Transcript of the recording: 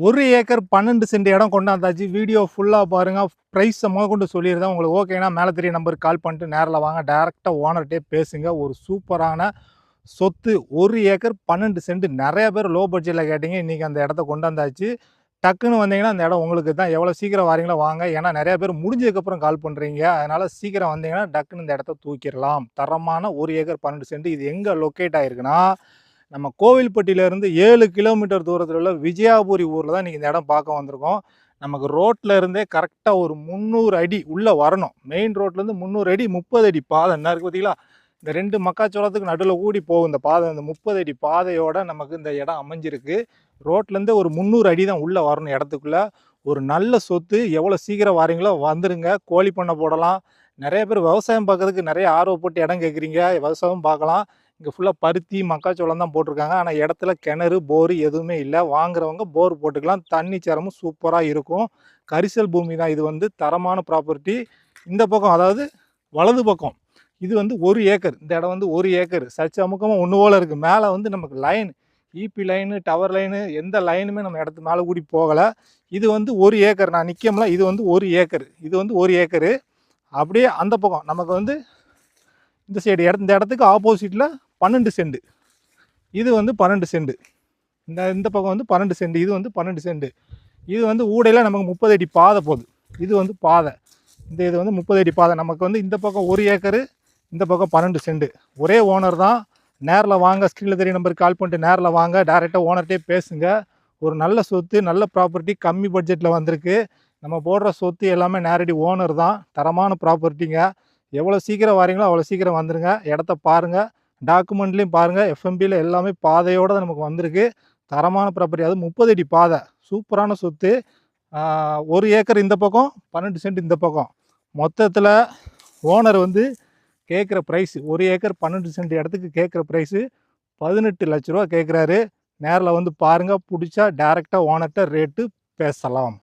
1 acre 12 send இடம் கொண்டாந்தாச்சு. Video ஃபுல்லா பாருங்க. பிரைஸ மொதற்கொண்டு சொல்லிடுறேன். உங்களுக்கு ஓகேனா மேல தெரிய நம்பருக்கு கால் பண்ணிட்டு நேர்ல வாங்க. டைரக்ட்டா ஓனர்ட்டயே பேசுங்க. ஒரு சூப்பரான சொத்து 1 ஏக்கர் 12 சென்ட். நெறைய பேர் லோ பட்ஜெட்ல கேட்டீங்க. இன்னைக்கு அந்த இடத்த கொண்டாந்தாச்சு. டக்குன்னு வந்தீங்கன்னா அந்த இடம் உங்களுக்கு தான். எவ்வளோ சீக்கிரம் வாரீங்களோ வாங்க. ஏன்னா நெறைய பேர் முடிஞ்சதுக்கப்புறம் கால் பண்றீங்க. அதனால சீக்கிரம் வந்தீங்கன்னா டக்குன்னு இந்த இடத்த தூக்கிரலாம். தரமான 1 ஏக்கர் 12 சென்ட். இது எங்க லொக்கேட் ஆயிருக்குன்னா, நம்ம கோவில்பட்டியிலேருந்து 7 கிலோமீட்டர் தூரத்தில் உள்ள விஜயாபுரி ஊரில் தான் இன்றைக்கி இந்த இடம் பார்க்க வந்திருக்கோம். நமக்கு ரோட்டில் இருந்தே கரெக்டாக ஒரு 300 அடி உள்ளே வரணும். மெயின் ரோட்லேருந்து 300 அடி 30 அடி பாதை என்ன இருக்குது பார்த்தீங்களா? இந்த 2 மக்காச்சோளத்துக்கு நடுவில் கூடி போகும் இந்த பாதை. இந்த 30 அடி பாதையோட நமக்கு இந்த இடம் அமைஞ்சிருக்கு. ரோட்லேருந்து ஒரு 300 அடி தான் உள்ளே வரணும் இடத்துக்குள்ளே. ஒரு நல்ல சொத்து. எவ்வளோ சீக்கிரம் வாரீங்களோ வந்துருங்க. கோழி பண்ணை போடலாம். நிறைய பேர் விவசாயம் பார்க்கறதுக்கு நிறைய ஆர்வப்பட்டு இடம் கேட்குறீங்க. விவசாயம் பார்க்கலாம். இங்கே ஃபுல்லாக பருத்தி மக்காச்சோளம் தான் போட்டிருக்காங்க. ஆனால் இடத்துல கிணறு போரு எதுவுமே இல்லை. வாங்குறவங்க போர் போட்டுக்கலாம். தண்ணி சரமும் சூப்பராக இருக்கும். கரிசல் பூமி தான். இது வந்து தரமான ப்ராப்பர்ட்டி. இந்த பக்கம் அதாவது வலது பக்கம் இது வந்து 1 ஏக்கர். இந்த இடம் வந்து 1 ஏக்கர். சர்ச் அமுக்கமாக ஒன்று போல் இருக்குது. மேலே வந்து நமக்கு line EB line tower line எந்த லைனுமே நம்ம இடத்து மேலே கூடி போகலை. இது வந்து 1 ஏக்கர். நான் நிற்கம்ல இது வந்து 1 ஏக்கர். இது வந்து 1 ஏக்கரு. அப்படியே அந்த பக்கம் நமக்கு வந்து இந்த சைடு இந்த இடத்துக்கு ஆப்போசிட்டில் 12 சென்ட். இது வந்து 12 சென்ட். இந்த பக்கம் வந்து 12 சென்ட். இது வந்து 12 சென்ட். இது வந்து ஊடையில் நமக்கு 30 அடி பாதை போகுது. இது வந்து பாதை. இது வந்து 30 அடி பாதை. நமக்கு வந்து இந்த பக்கம் 1 ஏக்கரு, இந்த பக்கம் 12 சென்ட். ஒரே ஓனர் தான். நேரில் வாங்க. ஸ்க்ரீனில் தெரிய நம்பருக்கு கால் பண்ணிட்டு நேரில் வாங்க. டேரெக்டாக ஓனர்கிட்டே பேசுங்க. ஒரு நல்ல சொத்து, நல்ல ப்ராப்பர்ட்டி, கம்மி பட்ஜெட்டில் வந்திருக்கு. நம்ம போடுற சொத்து எல்லாமே நேரடி ஓனர் தான். தரமான ப்ராப்பர்ட்டிங்க. எவ்வளோ சீக்கிரம் வாரீங்களோ அவ்வளோ சீக்கிரம் வந்துடுங்க. இடத்த பாருங்கள். டாக்குமெண்ட்லேயும் பாருங்கள். எஃப்எம்பியில் எல்லாமே பாதையோடு தான் நமக்கு வந்திருக்கு. தரமான ப்ராப்பர்ட்டி. அது 30 அடி பாதை. சூப்பரான சொத்து. 1 ஏக்கர் இந்த பக்கம், 12 சென்ட் இந்த பக்கம். மொத்தத்தில் ஓனர் வந்து கேட்குற ப்ரைஸ் 1 ஏக்கர் 12 சென்ட் இடத்துக்கு கேட்குற ப்ரைஸு 18 லட்ச ரூபா கேட்குறாரு. நேரில் வந்து பாருங்கள். பிடிச்சா டேரெக்டாக ஓனர்கிட்ட ரேட்டு பேசலாம்.